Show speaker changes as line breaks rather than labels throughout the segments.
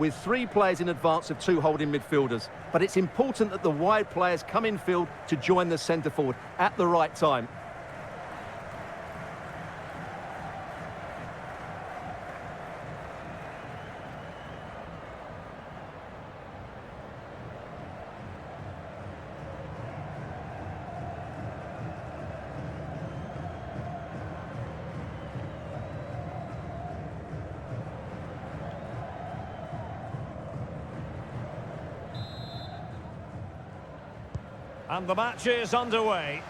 with 3 players in advance of 2 holding midfielders. But it's important that the wide players come in field to join the centre forward at the right time.
And the match is underway.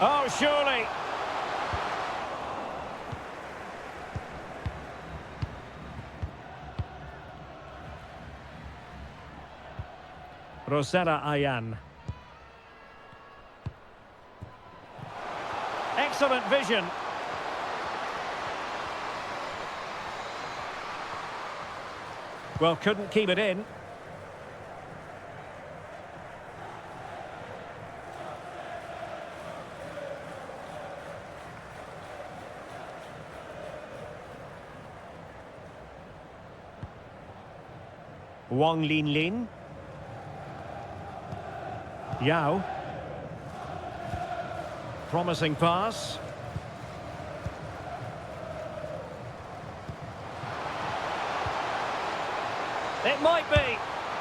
Oh, surely. Rosella Ayan. Excellent vision. Well, couldn't keep it in. Wang Lin Lin. Yao. Promising pass. It might be.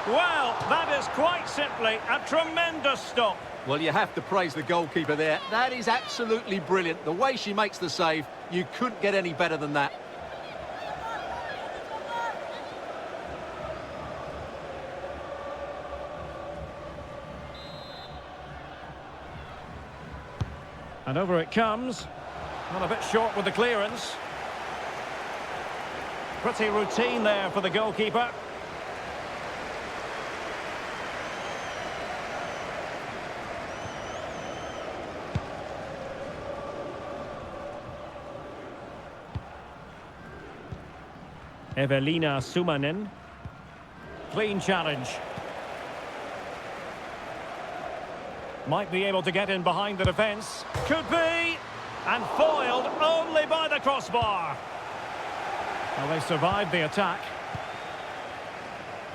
Well, that is quite simply a tremendous stop.
Well, you have to praise the goalkeeper there. That is absolutely brilliant. The way she makes the save, you couldn't get any better than that.
And over it comes. Not a bit short with the clearance. Pretty routine there for the goalkeeper. Evelina Sumanen. Clean challenge. Might be able to get in behind the defence. Could be! And foiled only by the crossbar. Well, they survived the attack.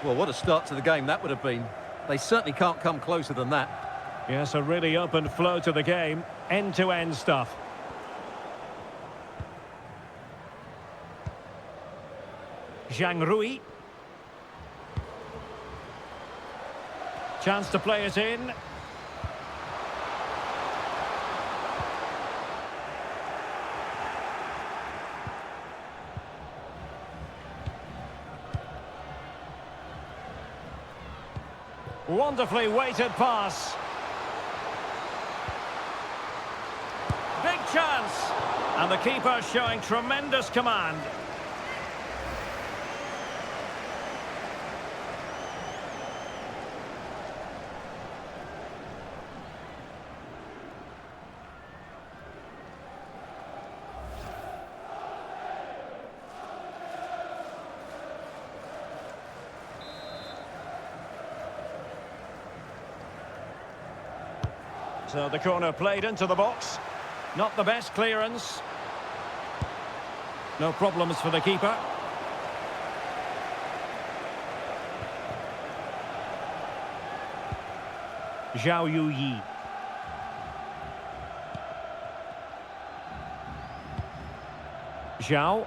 Well, what a start to the game that would have been. They certainly can't come closer than that.
Yes, a really open flow to the game. End-to-end stuff. Zhang Rui. Chance to play it in. Wonderfully weighted pass. Big chance. And the keeper showing tremendous command. So the corner played into the box. Not the best clearance. No problems for the keeper. Zhao Yuyi. Zhao.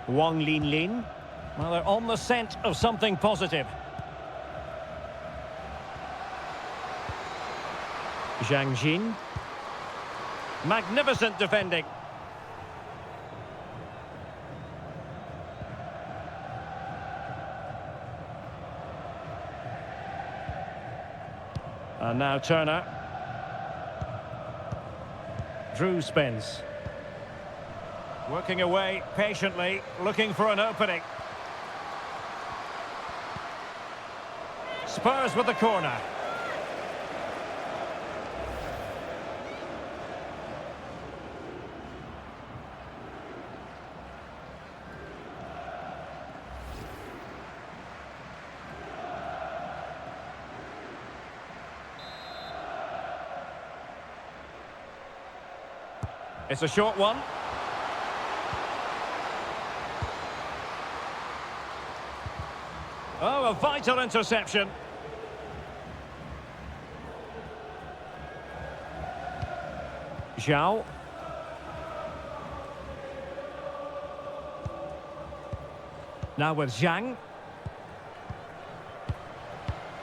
Wang Lin Lin. Well, they're on the scent of something positive. Zhang Jin. Magnificent defending. And now Turner. Drew Spence. Working away patiently, looking for an opening. Spurs with the corner. It's a short one. Oh, a vital interception. Zhao. Now with Zhang.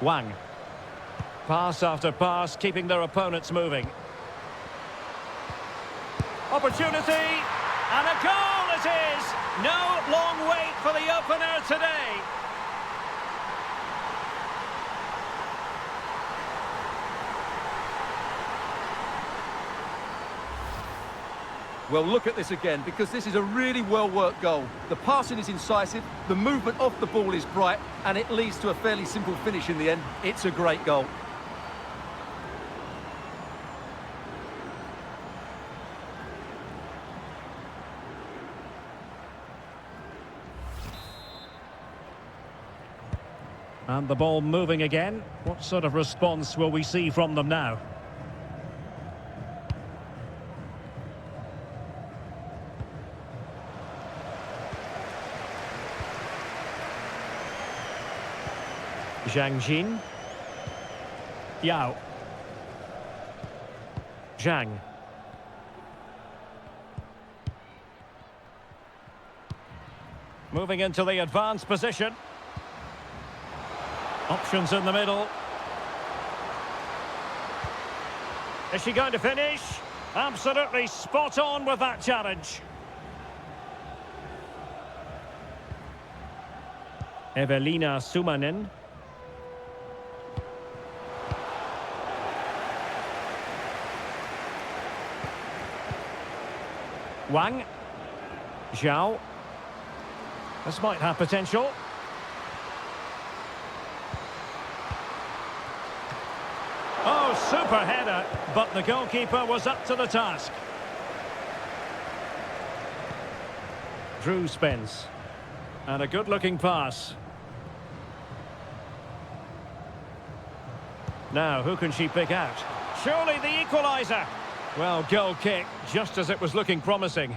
Wang. Pass after pass, keeping their opponents moving. Opportunity, and a goal it is! No long wait for the opener today.
Well, look at this again, because this is a really well-worked goal. The passing is incisive, the movement off the ball is bright, and it leads to a fairly simple finish in the end. It's a great goal.
And the ball moving again. What sort of response will we see from them now? Zhang Jin. Yao. Zhang. Moving into the advanced position. Options in the middle. Is she going to finish? Absolutely spot on with that challenge. Evelina Sumanen. Wang. Zhao. This might have potential. Oh, super header, but the goalkeeper was up to the task. Drew Spence. And a good-looking pass. Now, who can she pick out? Surely the equalizer. Well, goal kick, just as it was looking promising.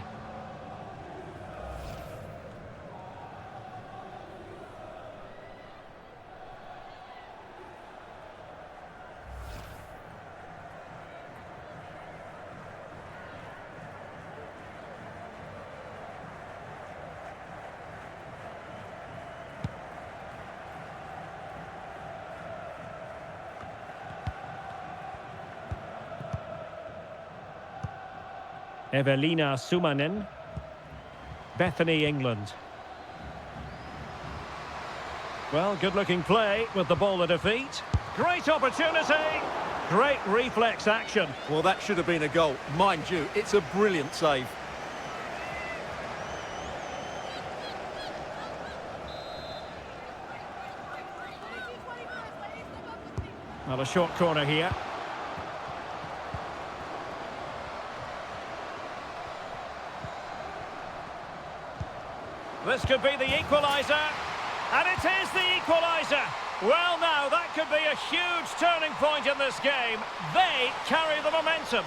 Evelina Sumanen. Bethany, England. Well, good-looking play with the ball at her feet. Great opportunity. Great reflex action.
Well, that should have been a goal. Mind you, it's a brilliant save.
Well, a short corner here. This could be the equaliser, and it is the equaliser. Well, now, that could be a huge turning point in this game. They carry the momentum.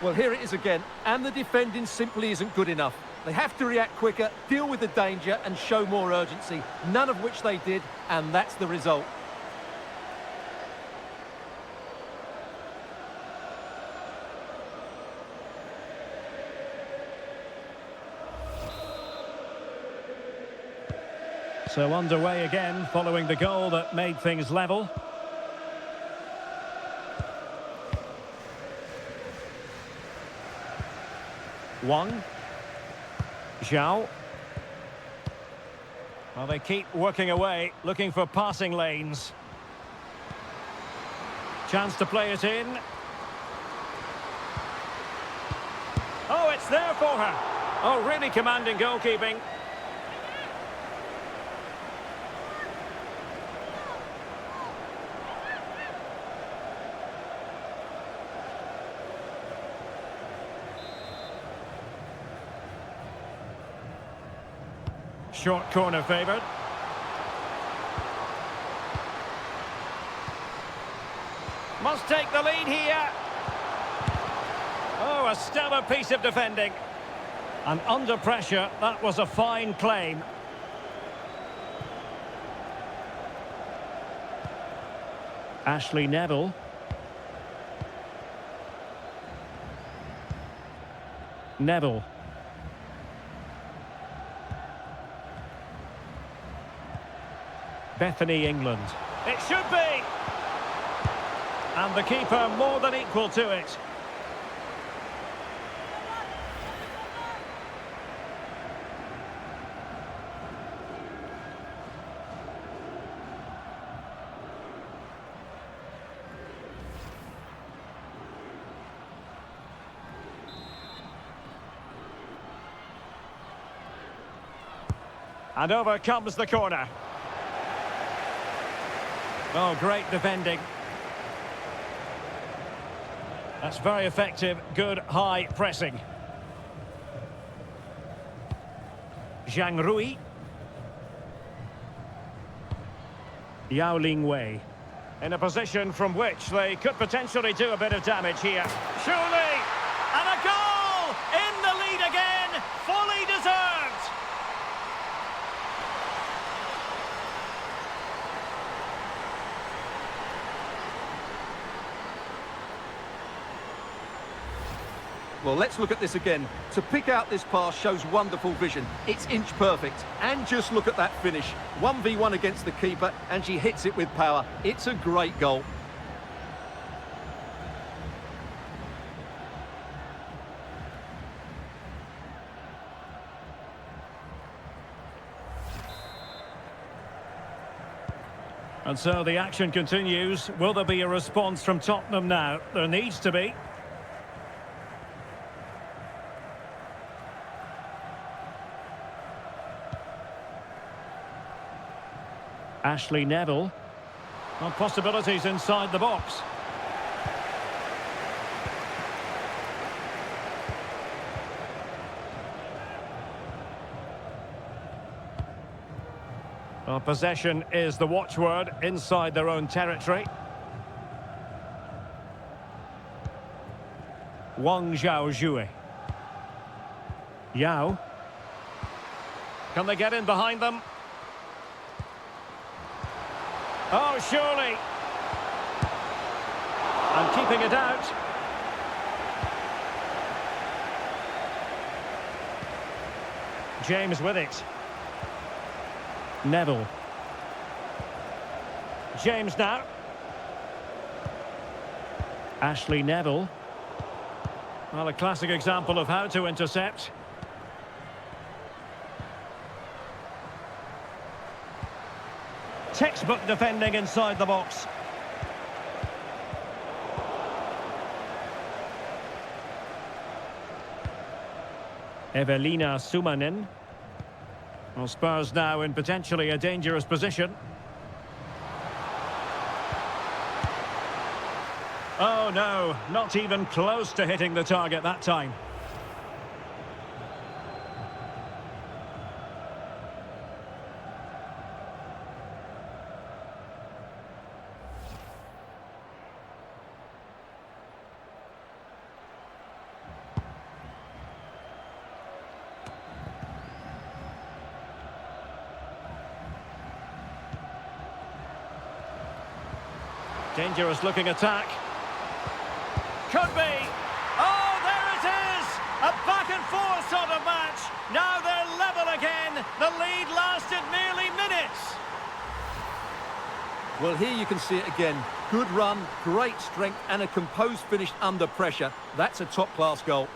Well, here it is again, and the defending simply isn't good enough. They have to react quicker, deal with the danger, and show more urgency, none of which they did, and that's the result.
So underway again, following the goal that made things level. Wang. Zhao. Well, they keep working away, looking for passing lanes. Chance to play it in. Oh, it's there for her. Oh, really commanding goalkeeping. Short corner favoured. Must take the lead here. Oh, a stellar piece of defending. And under pressure, that was a fine claim. Ashley Neville. Neville. Bethany, England. It should be! And the keeper more than equal to it. And over comes the corner. Oh, great defending. That's very effective, good high pressing. Zhang Rui. Yao Ling Wei. In a position from which they could potentially do a bit of damage here. Surely! And a goal! In the lead again! Fully deserved!
Well, let's look at this again. To pick out this pass shows wonderful vision. It's inch perfect. And just look at that finish. 1v1 against the keeper, and she hits it with power. It's a great goal.
And so the action continues. Will there be a response from Tottenham now? There needs to be. Ashley Neville. Well, possibilities inside the box. Well, possession is the watchword inside their own territory. Wang Zhaozhue. Yao. Can they get in behind them? Oh, surely. And keeping it out. James with it. Neville. James now. Ashley Neville. Well, a classic example of how to intercept. Textbook defending inside the box. Evelina Sumanen. Well, Spurs now in potentially a dangerous position. Oh no, not even close to hitting the target that time. Dangerous looking attack. Could be. Oh, there it is! A back and forth sort of match. Now they're level again. The lead lasted merely minutes.
Well, here you can see it again. Good run, great strength, and a composed finish under pressure. That's a top-class goal.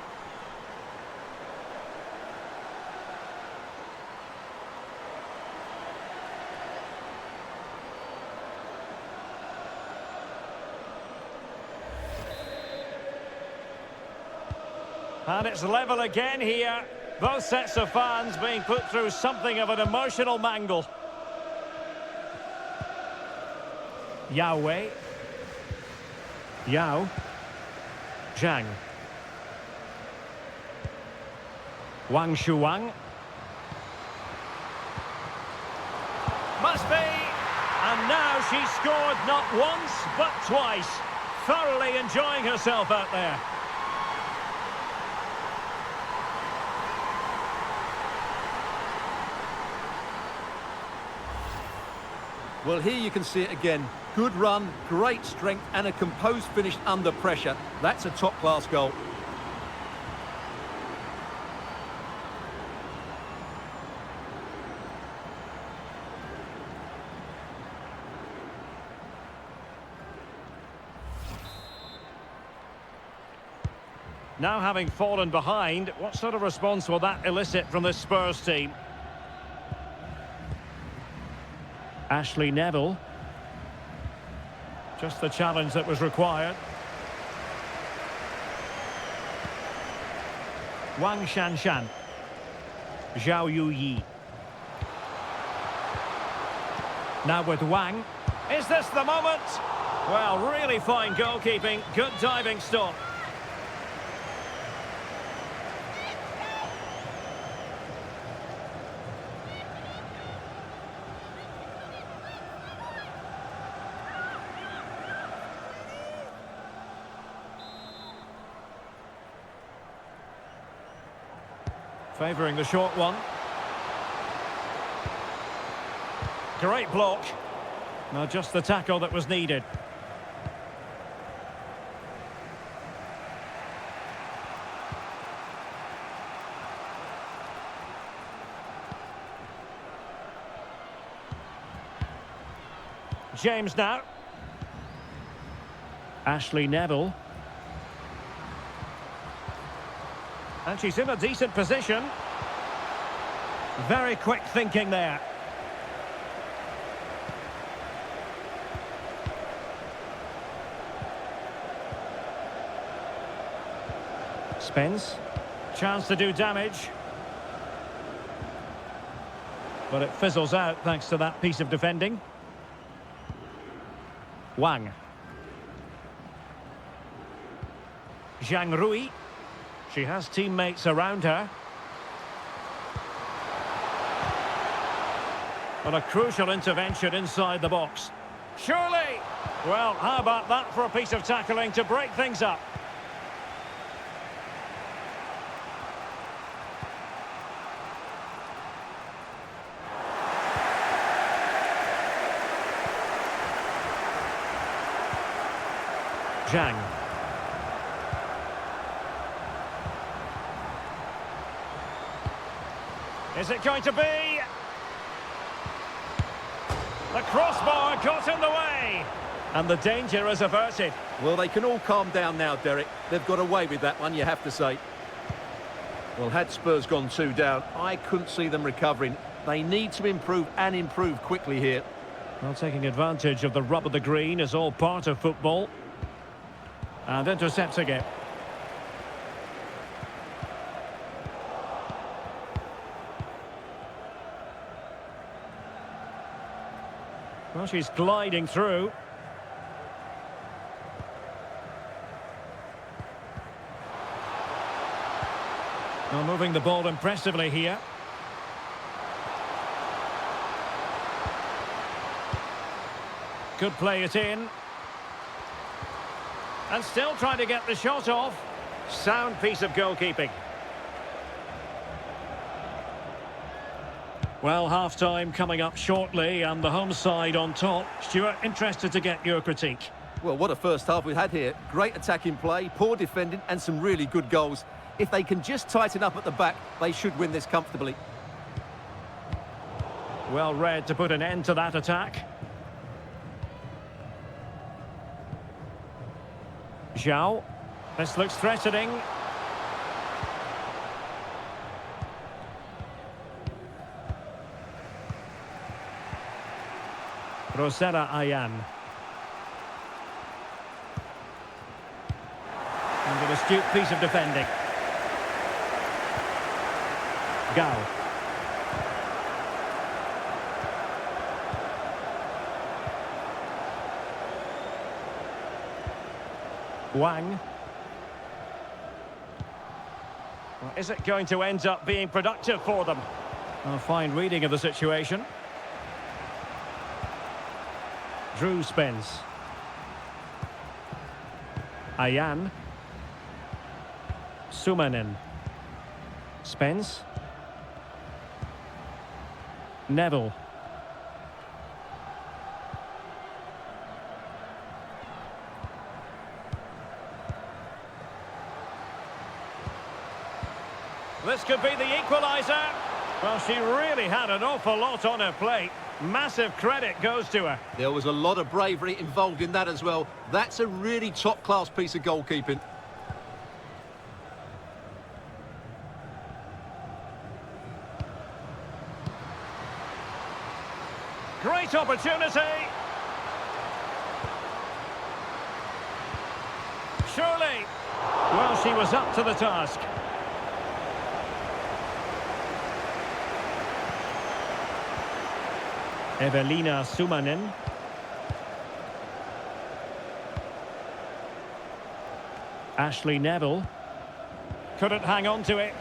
And it's level again here. Both sets of fans being put through something of an emotional mangle. Yao Wei. Yao. Zhang. Wang Shuang. Must be. And now she's scored not once, but twice. thoroughly enjoying herself out there.
Well, here you can see it again. Good run, great strength, and a composed finish under pressure. That's a top-class goal.
Now having fallen behind, what sort of response will that elicit from the Spurs team? Ashley Neville. Just the challenge that was required. Wang Shanshan. Zhao Yuyi. Now with Wang. Is this the moment? Well, really fine goalkeeping. Good diving stop. Favouring the short one. Great block. Now just the tackle that was needed. James now. Ashley Neville. And she's in a decent position. Very quick thinking there. Spence. Chance to do damage. But it fizzles out thanks to that piece of defending. Wang. Zhang Rui. She has teammates around her. But a crucial intervention inside the box. Surely! Well, how about that for a piece of tackling to break things up? Zhang. Is it going to be? The crossbar got in the way. And the danger is averted.
Well, they can all calm down now, Derek. They've got away with that one, you have to say. Well, had Spurs gone 2 down, I couldn't see them recovering. They need to improve and improve quickly here.
Well, taking advantage of the rub of the green is all part of football. And intercepting it. Well, she's gliding through. Well, moving the ball impressively here. Could play it in. And still trying to get the shot off. Sound piece of goalkeeping. Well, half-time coming up shortly and the home side on top. Stuart, interested to get your critique.
Well, what a first half we've had here. Great attacking play, poor defending and some really good goals. If they can just tighten up at the back, they should win this comfortably.
Well read to put an end to that attack. Zhao. This looks threatening. Rosera Ayan. And an astute piece of defending. Gao. Wang. Well, is it going to end up being productive for them? A fine reading of the situation. Drew Spence. Ayan. Sumanen. Spence. Neville. This could be the equaliser. Well, she really had an awful lot on her plate. Massive credit goes to her.
There was a lot of bravery involved in that as well. That's a really top-class piece of goalkeeping.
Great opportunity. Surely. Well, she was up to the task. Evelina Sumanen. Ashley Neville. Couldn't hang on to it.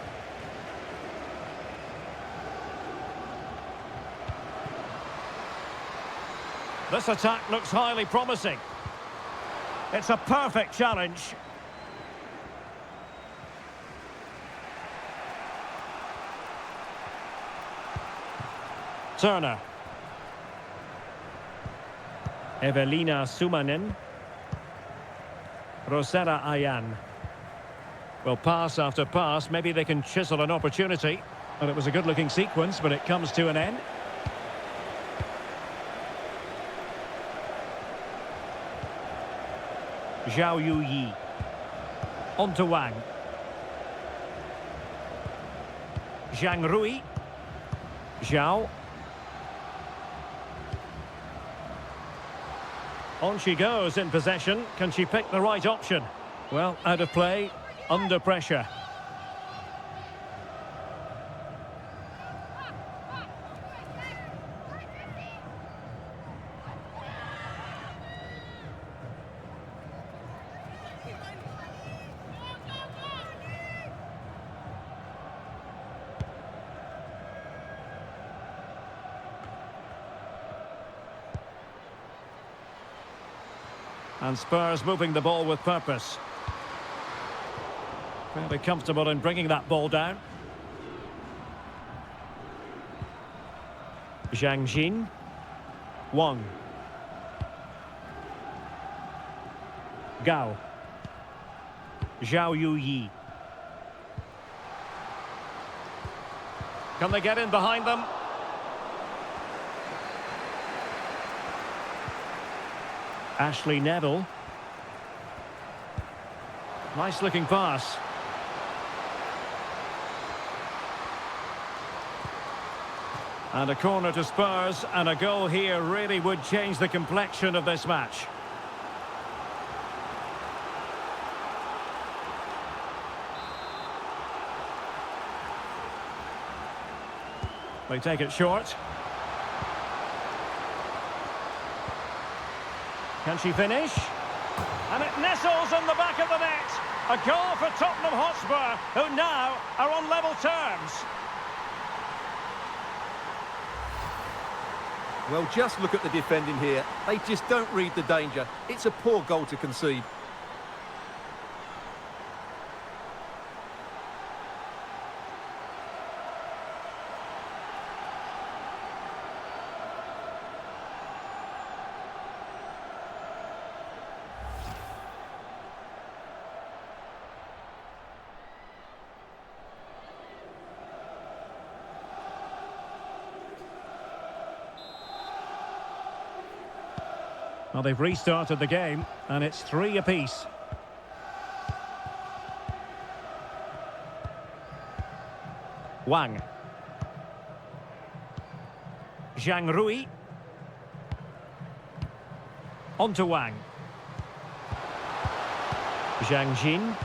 This attack looks highly promising. It's a perfect challenge. Turner. Evelina Sumanen. Rosella Ayan. Well, pass after pass, maybe they can chisel an opportunity. Well, it was a good-looking sequence, but it comes to an end. Zhao Yu-Yi. On to Wang. Zhang Rui. Zhao. On she goes in possession. Can she pick the right option? Well, out of play, under pressure. And Spurs moving the ball with purpose. Fairly comfortable in bringing that ball down. Zhang Jin. Wang. Gao. Zhao Yu-Yi. Can they get in behind them? Ashley Neville. Nice looking pass. And a corner to Spurs, and a goal here really would change the complexion of this match. They take it short. Can she finish? And it nestles in the back of the net. A goal for Tottenham Hotspur, who now are on level terms.
Well, just look at the defending here. They just don't read the danger. It's a poor goal to concede.
Well, they've restarted the game, and it's 3 apiece. Wang. Zhang Rui. On to Wang. Zhang Jin.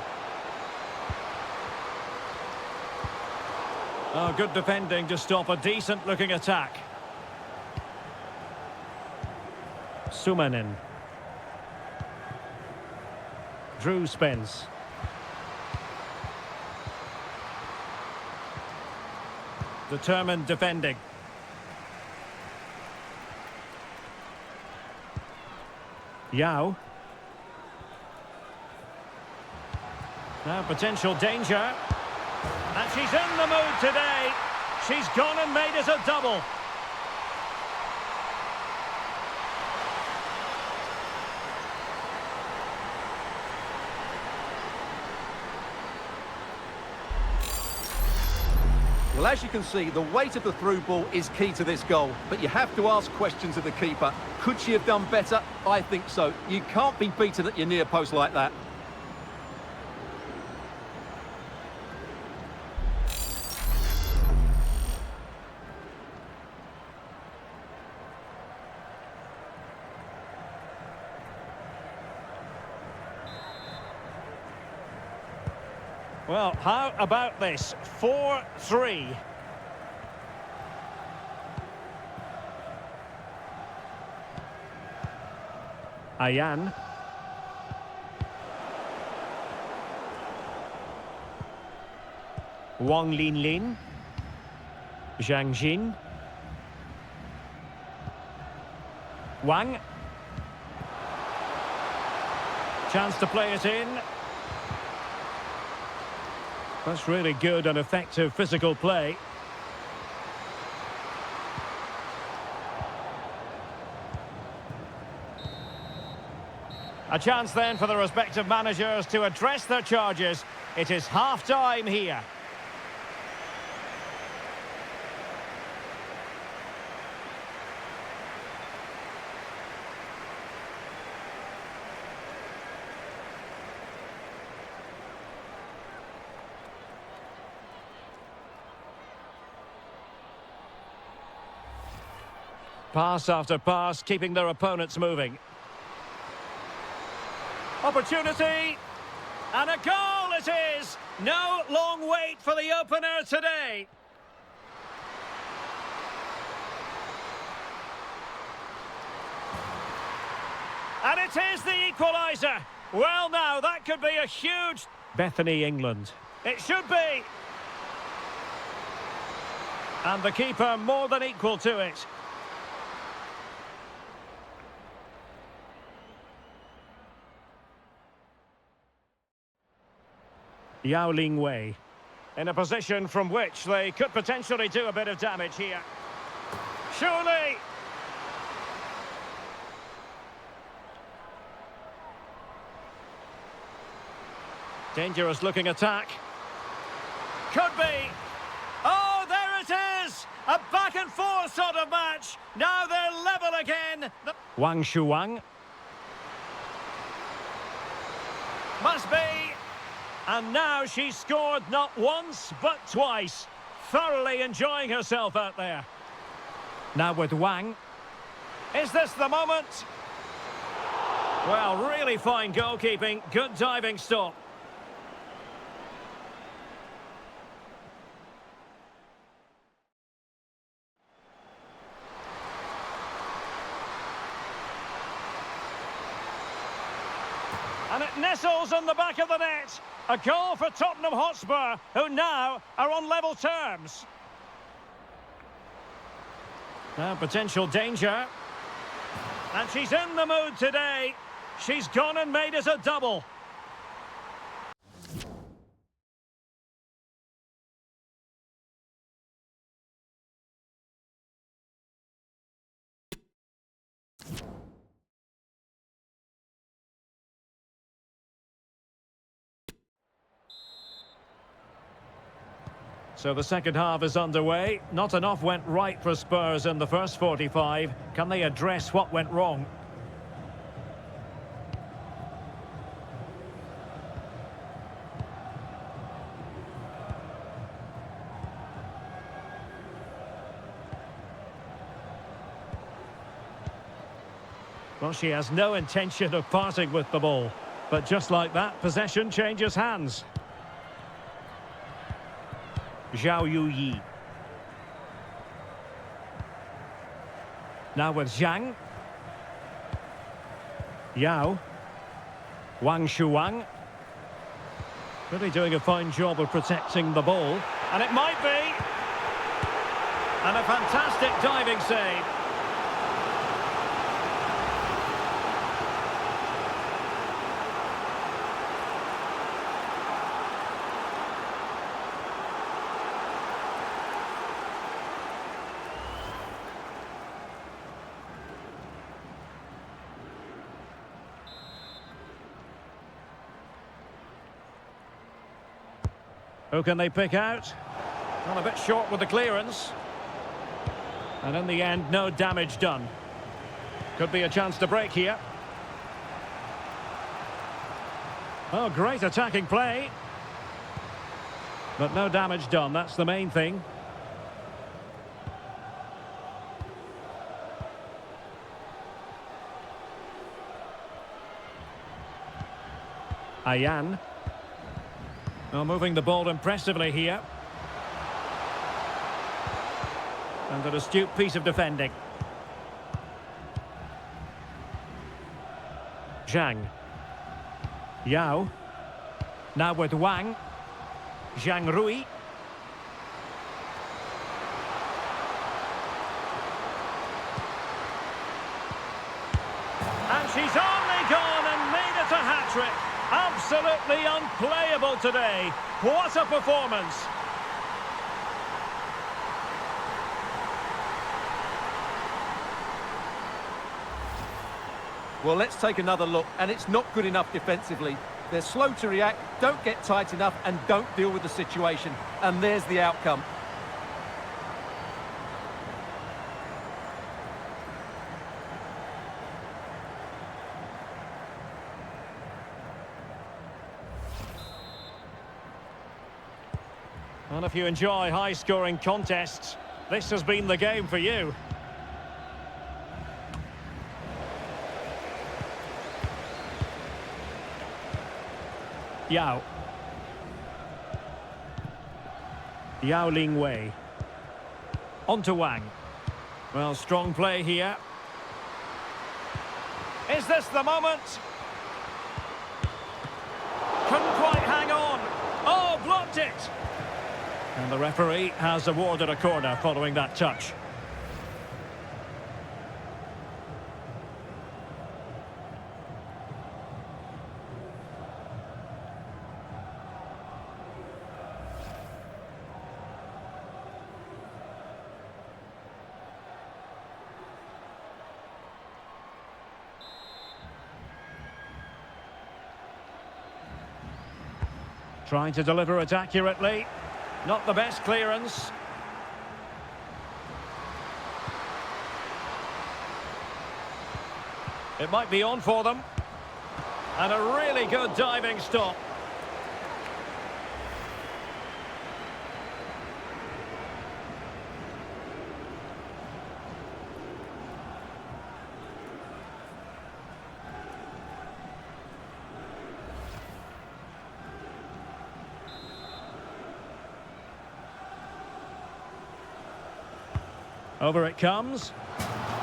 Oh, good defending to stop a decent-looking attack. Sumanen. Drew Spence. Determined defending. Yao. Now potential danger. And she's in the mood today. She's gone and made it a double.
Well, as you can see, the weight of the through ball is key to this goal. But you have to ask questions of the keeper. Could she have done better? I think so. You can't be beaten at your near post like that.
Well, how about this? 4-3. Ayan. Wang Linlin. Zhang Jin. Wang. Chance to play it in. That's really good and effective physical play. A chance then for the respective managers to address their charges. It is half-time here. Pass after pass, keeping their opponents moving. Opportunity! And a goal it is! No long wait for the opener today. And it is the equalizer. Well now, that could be a huge... Bethany, England. It should be! And the keeper more than equal to it. Yao Ling Wei in a position from which they could potentially do a bit of damage here. Surely! Dangerous looking attack. Could be! Oh, there it is! A back and forth sort of match. Now they're level again. Wang Shuang. Must be. And now she's scored not once, but twice. Thoroughly enjoying herself out there. Now with Wang. Is this the moment? Well, really fine goalkeeping. Good diving stop. And it nestles in the back of the net. A goal for Tottenham Hotspur, who now are on level terms. Now potential danger. And she's in the mood today. She's gone and made it a double. So the second half is underway. Not enough went right for Spurs in the first 45. Can they address what went wrong? Well, she has no intention of parting with the ball. But just like that, possession changes hands. Zhao Yuyi. Now with Zhang. Yao. Wang Shuang. Really doing a fine job of protecting the ball. And it might be. And a fantastic diving save. Who can they pick out? Well, a bit short with the clearance. And in the end, no damage done. Could be a chance to break here. Oh, great attacking play. But no damage done, that's the main thing. Ayan. Oh, moving the ball impressively here. And an astute piece of defending. Zhang. Yao. Now with Wang. Zhang Rui. And she's only gone and made it a hat-trick. Absolutely unplayable today. What a performance.
Well, let's take another look, and it's not good enough defensively. They're slow to react, don't get tight enough, and don't deal with the situation. And there's the outcome.
And if you enjoy high-scoring contests, this has been the game for you. Yao. Yao Ling Wei. On to Wang. Well, strong play here. Is this the moment? Couldn't quite hang on. Oh, blocked it. And the referee has awarded a corner following that touch. Trying to deliver it accurately. Not the best clearance. It might be on for them. And a really good diving stop. Over it comes.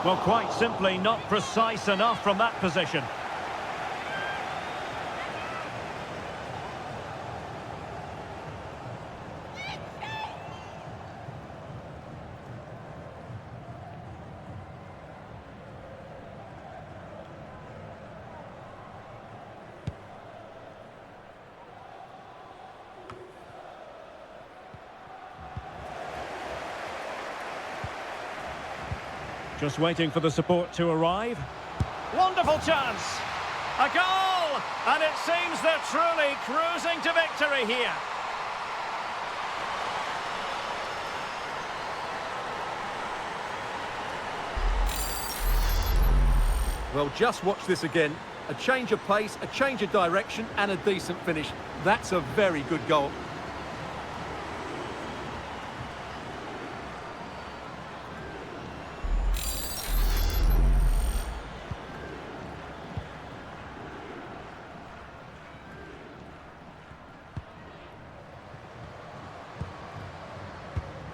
Well, quite simply not precise enough from that position. Just waiting for the support to arrive. Wonderful chance! A goal! And it seems they're truly cruising to victory here.
Well, just watch this again. A change of pace, a change of direction, and a decent finish. That's a very good goal.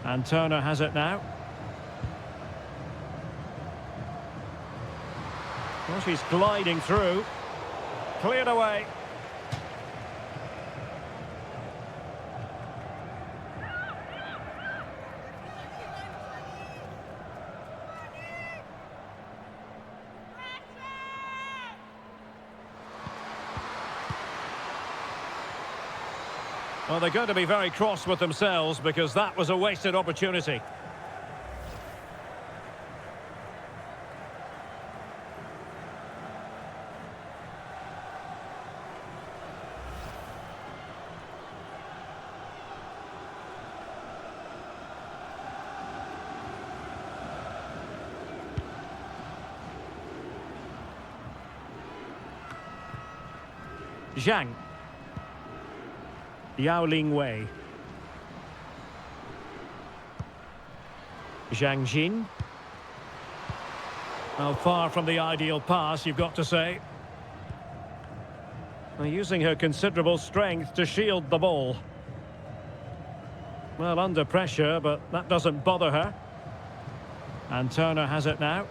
And Turner has it now. Well, she's gliding through. Cleared away. Well, they're going to be very cross with themselves because that was a wasted opportunity. Zhang. Yao Ling Wei. Zhang Jin. Well, far from the ideal pass, you've got to say. Well, using her considerable strength to shield the ball. Well, under pressure, but that doesn't bother her. And Turner has it now.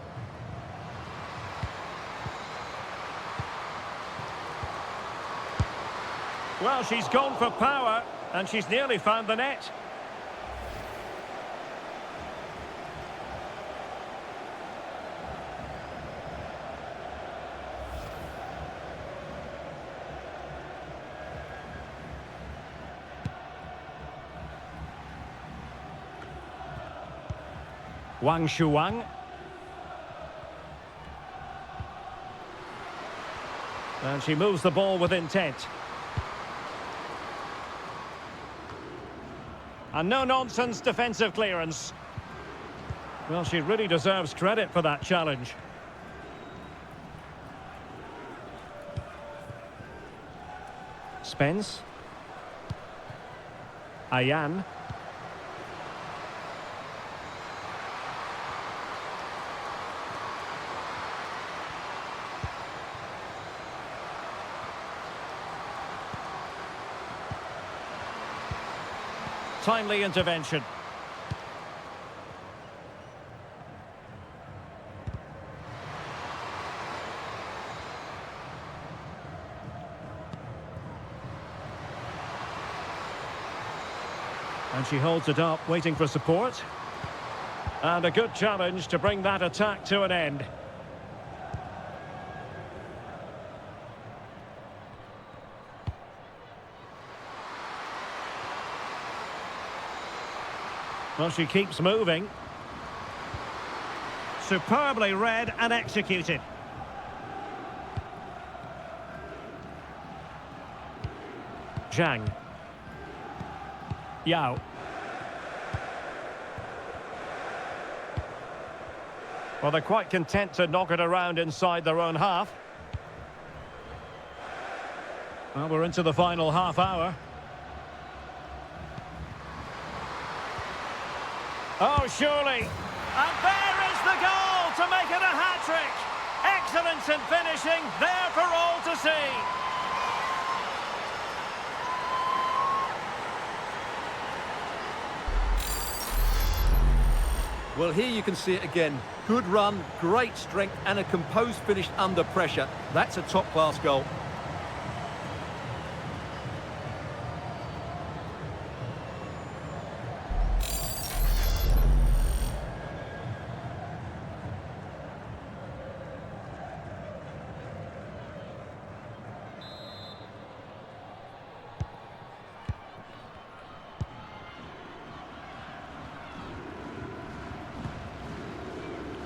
Well, she's gone for power, and she's nearly found the net. Wang Shuang. And she moves the ball with intent. And no-nonsense defensive clearance. Well, she really deserves credit for that challenge. Spence. Ayan. Timely intervention. And she holds it up, waiting for support. And a good challenge to bring that attack to an end. Well, she keeps moving. Superbly read and executed. Zhang. Yao. Well, they're quite content to knock it around inside their own half. Well, we're into the final half hour. Oh, surely. And there is the goal to make it a hat-trick. Excellence in finishing, there for all to see.
Well, here you can see it again. Good run, great strength, and a composed finish under pressure. That's a top-class goal.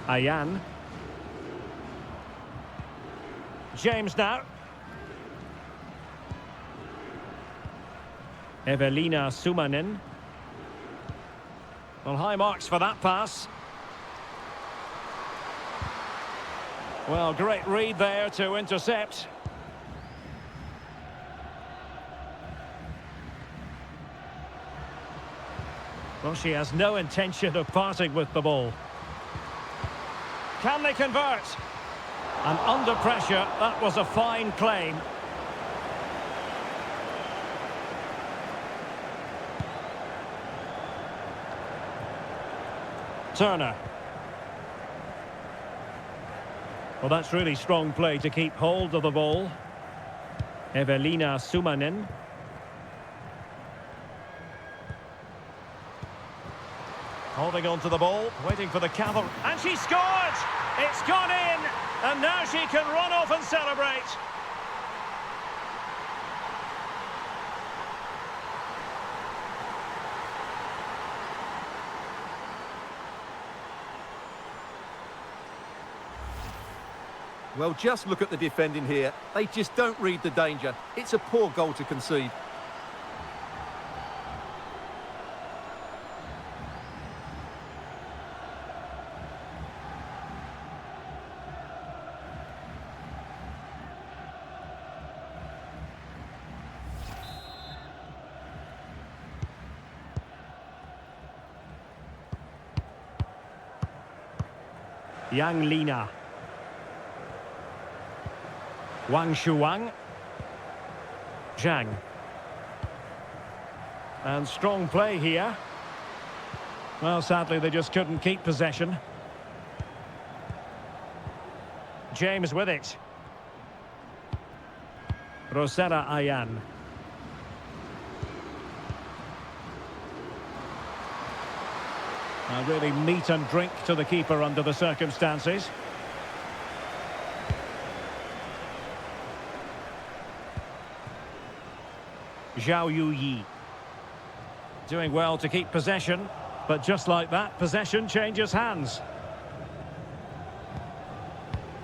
Ayan. James now. Evelina Sumanen. Well, high marks for that pass. Well, great read there to intercept. Well, she has no intention of parting with the ball. Can they convert? And under pressure, that was a fine claim. Turner. Well, that's really strong play to keep hold of the ball. Evelina Sumanen. Holding on to the ball, waiting for the cavalry. And she scored! It's gone in! And now she can run off and celebrate.
Well, just look at the defending here. They just don't read the danger. It's a poor goal to concede.
Yang Lina. Wang Shuang. Zhang. And strong play here. Well, sadly, they just couldn't keep possession. James with it. Rosera Ayan. Really meat and drink to the keeper under the circumstances. Zhao Yuyi. Doing well to keep possession, but just like that, possession changes hands.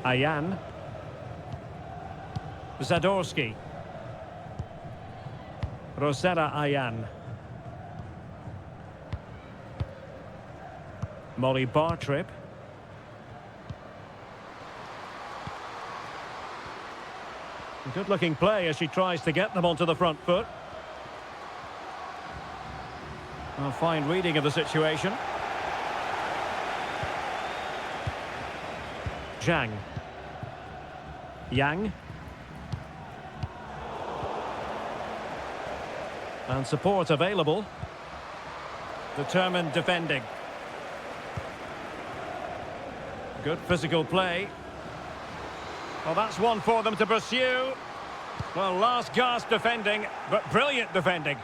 Ayan. Zadorsky. Rosera Ayan. Molly Bartrip. Good-looking play as she tries to get them onto the front foot. A fine reading of the situation. Zhang. Yang. And support available. Determined defending. Good physical play. Well, that's one for them to pursue. Well, last gasp defending, but brilliant defending.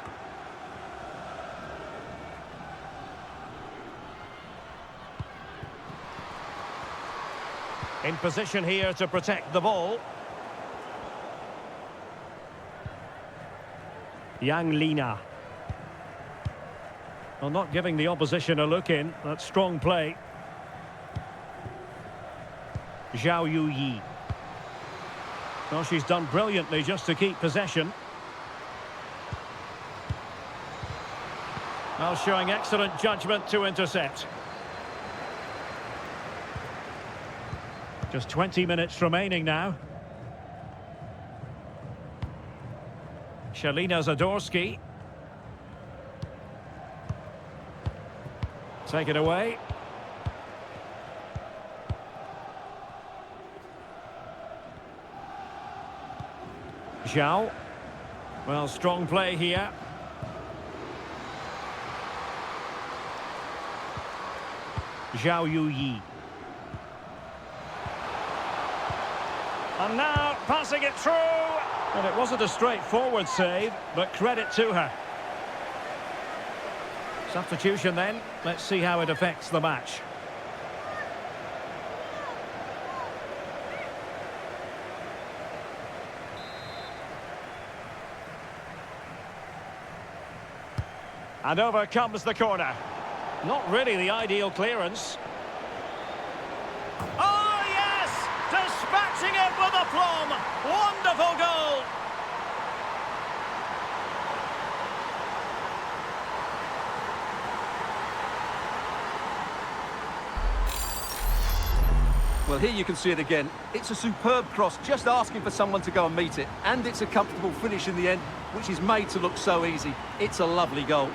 In position here to protect the ball. Yang Lina. Well, not giving the opposition a look in. That's strong play. Zhao Yuyi. Well, she's done brilliantly just to keep possession. Well, showing excellent judgment to intercept. Just 20 minutes remaining now. Shalina Zadorsky. Take it away. Zhao. Well, strong play here. Zhao Yuyi. And now passing it through. And it wasn't a straightforward save, but credit to her. Substitution then. Let's see how it affects the match. And over comes the corner. Not really the ideal clearance. Oh, yes! Dispatching it with aplomb. Wonderful goal.
Well, here you can see it again. It's a superb cross, just asking for someone to go and meet it. And it's a comfortable finish in the end, which is made to look so easy. It's a lovely goal.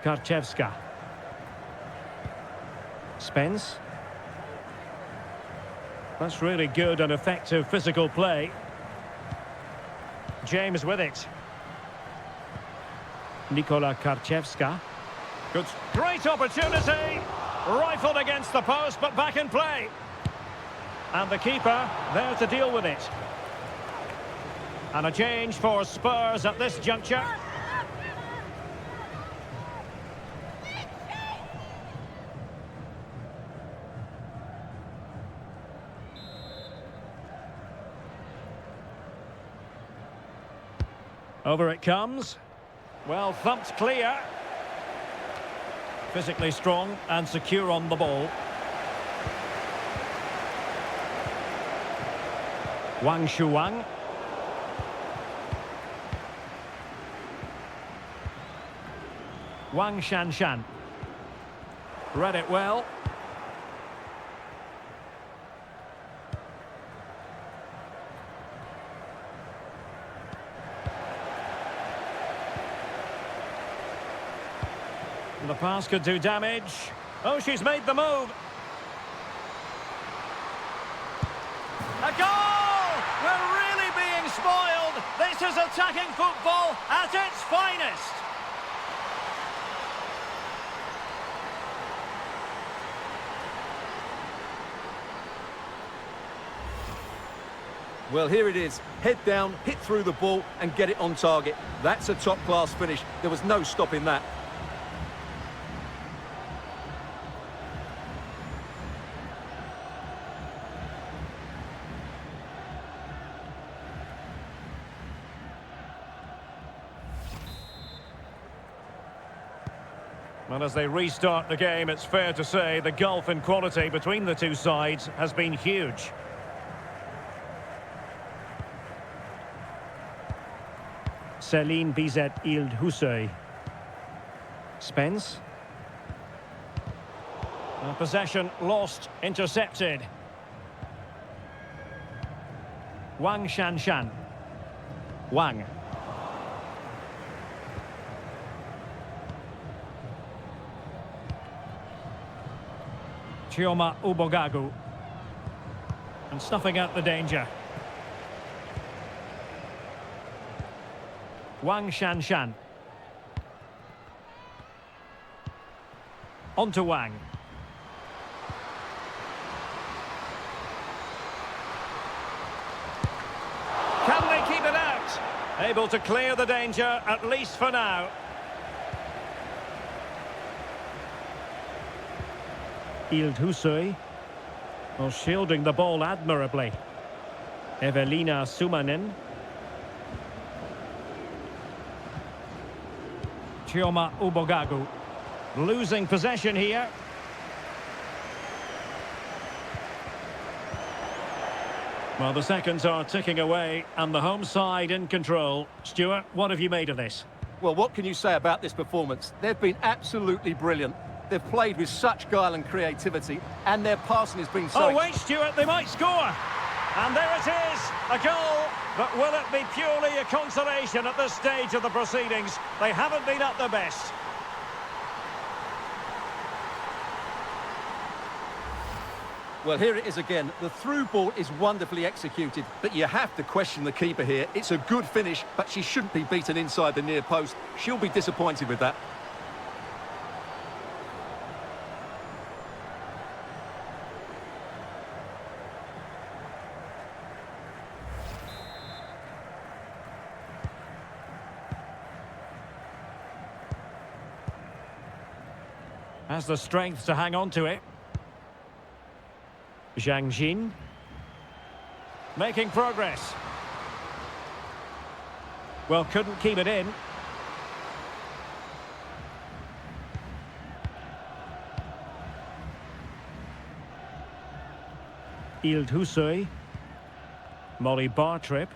Karczewska. Spence. That's really good and effective physical play. James with it. Nikola Karczewska. Good. Great opportunity. Rifled against the post, but back in play. And the keeper there to deal with it. And a change for Spurs at this juncture. Over it comes. Well, thumped clear. Physically strong and secure on the ball. Wang Shuang. Wang Shanshan. Read it well. The pass could do damage. Oh, she's made the move. A goal! We're really being spoiled. This is attacking football at its finest.
Well, here it is. Head down, hit through the ball and get it on target. That's a top-class finish. There was no stopping that.
Well, as they restart the game, it's fair to say the gulf in quality between the two sides has been huge. Céline Bizet-Ilde-Hussoy. Spence. Possession lost, intercepted. Wang Shanshan. Wang. Chioma Ubogagu. And snuffing out the danger. Wang Shanshan. On to Wang. Can they keep it out? Able to clear the danger, at least for now. Ilde-Hussoy. Well, shielding the ball admirably. Evelina Sumanen. Chioma Ubogagu. Losing possession here. Well, the seconds are ticking away and the home side in control. Stuart, what have you made of this?
Well, what can you say about this performance? They've been absolutely brilliant. They've played with such guile and creativity, and their passing has been so...
Oh, wait, Stuart, they might score! And there it is, a goal! But will it be purely a consolation at this stage of the proceedings? They haven't been at their best.
Well, here it is again. The through ball is wonderfully executed, but you have to question the keeper here. It's a good finish, but she shouldn't be beaten inside the near post. She'll be disappointed with that.
Has the strength to hang on to it. Zhang Jin. Making progress. Well, couldn't keep it in. Ilde-Hussoy. Molly Bartrip.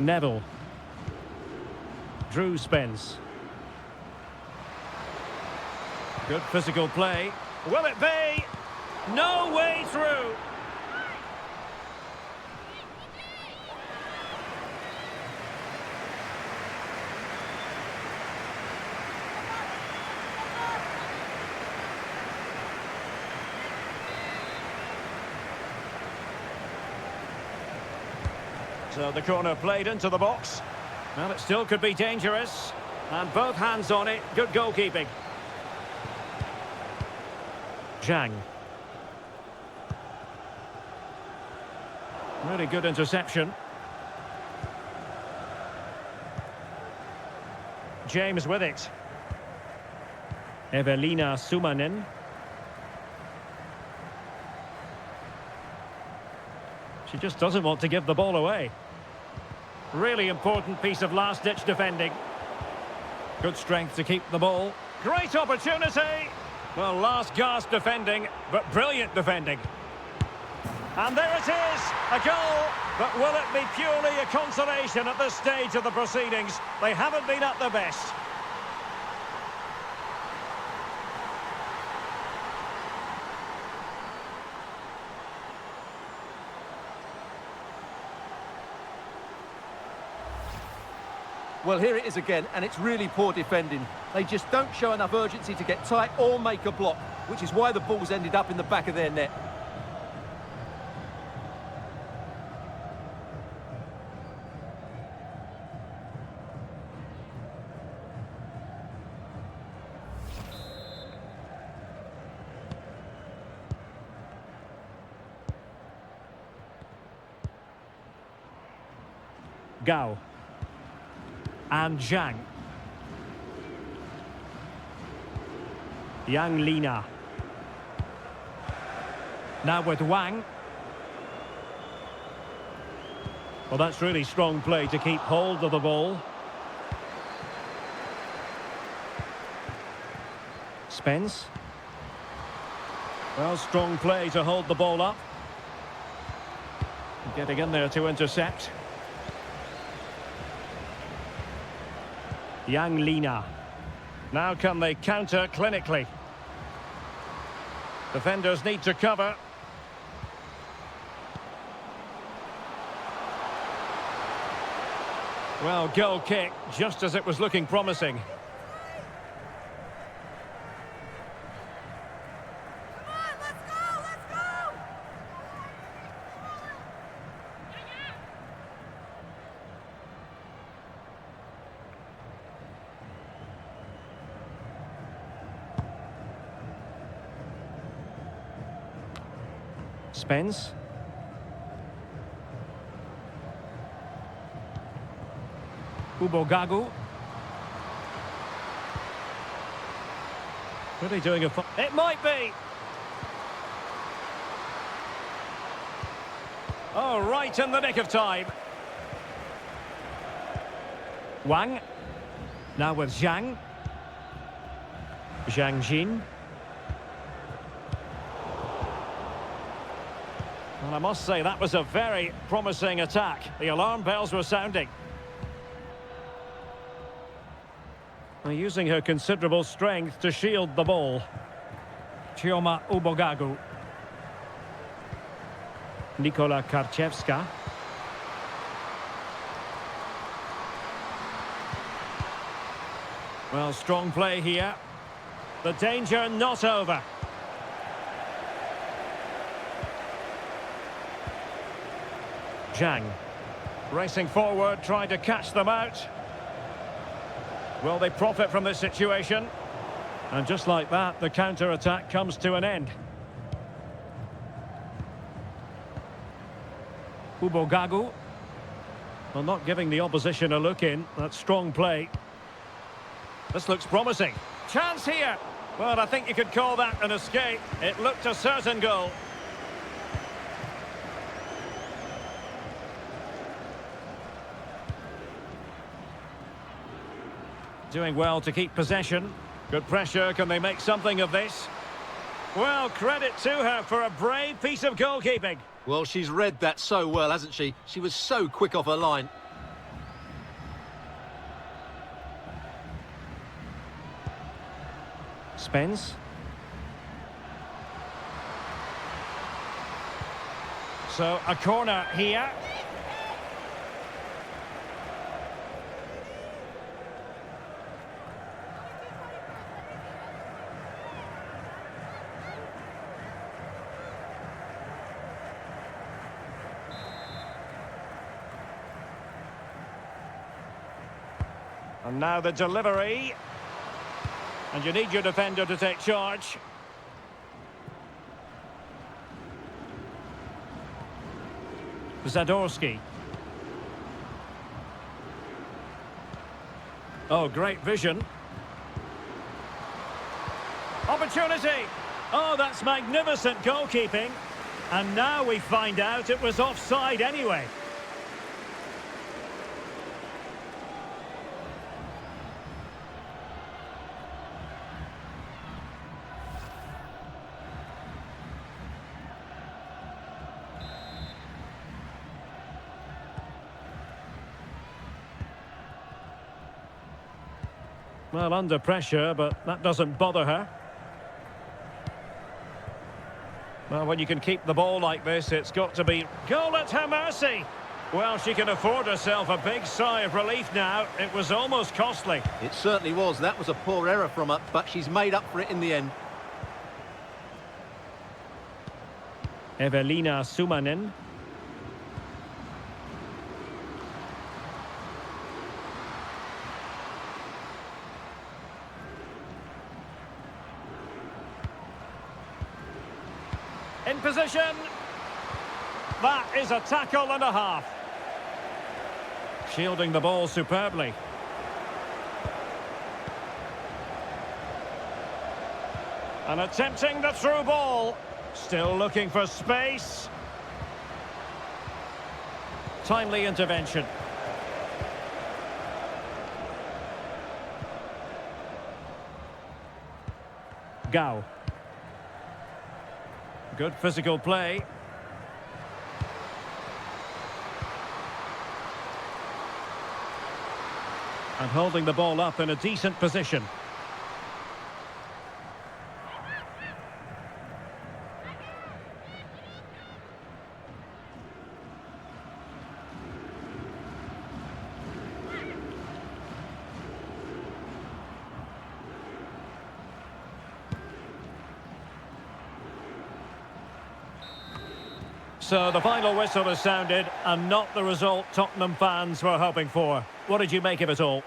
Neville. Drew Spence. Good physical play. Will it be? No way through. So the corner played into the box. Well, it still could be dangerous. And both hands on it. Good goalkeeping. Zhang. Really good interception. James with it. Evelina Sumanen. She just doesn't want to give the ball away. Really important piece of last-ditch defending. Good strength to keep the ball. Great opportunity! Well, last-gasp defending, but brilliant defending. And there it is, a goal. But will it be purely a consolation at this stage of the proceedings? They haven't been at their best.
Well, here it is again, and it's really poor defending. They just don't show enough urgency to get tight or make a block, which is why the ball's ended up in the back of their net.
Gao. And Zhang. Yang Lina. Now with Wang. Well, that's really strong play to keep hold of the ball. Spence. Well, strong play to hold the ball up. Getting in there to intercept. Yang Lina. Now can they counter clinically? Defenders need to cover. Well, goal kick, just as it was looking promising. Spence. Ubogagu. Really doing a... It might be! Oh, right in the nick of time. Wang. Now with Zhang. Zhang Jin. Well, I must say, that was a very promising attack. The alarm bells were sounding. Well, using her considerable strength to shield the ball. Chioma Ubogagu. Nikola Karczewska. Well, strong play here. The danger not over. Zhang. Racing forward, trying to catch them out. Will they profit from this situation? And just like that, the counter-attack comes to an end. Ubogagu. Well, not giving the opposition a look in. That's strong play. This looks promising. Chance here. Well, I think you could call that an escape. It looked a certain goal. Doing well to keep possession. Good pressure. Can they make something of this? Well, credit to her for a brave piece of goalkeeping.
Well, she's read that so well, hasn't she? She was so quick off her line.
Spence. So, a corner here. And now the delivery. And you need your defender to take charge. Zadorski. Oh, great vision. Opportunity. Oh, that's magnificent goalkeeping. And now we find out it was offside anyway. Well, under pressure, but that doesn't bother her. Well, when you can keep the ball like this, it's got to be goal at her mercy. Well, she can afford herself a big sigh of relief now. It was almost costly.
It certainly was. That was a poor error from her, but she's made up for it in the end.
Evelina Sumanen. In position. That is a tackle and a half. Shielding the ball superbly. And attempting the through ball. Still looking for space. Timely intervention. Gao. Good physical play. And holding the ball up in a decent position. So the final whistle has sounded, and not the result Tottenham fans were hoping for. What did you make of it all?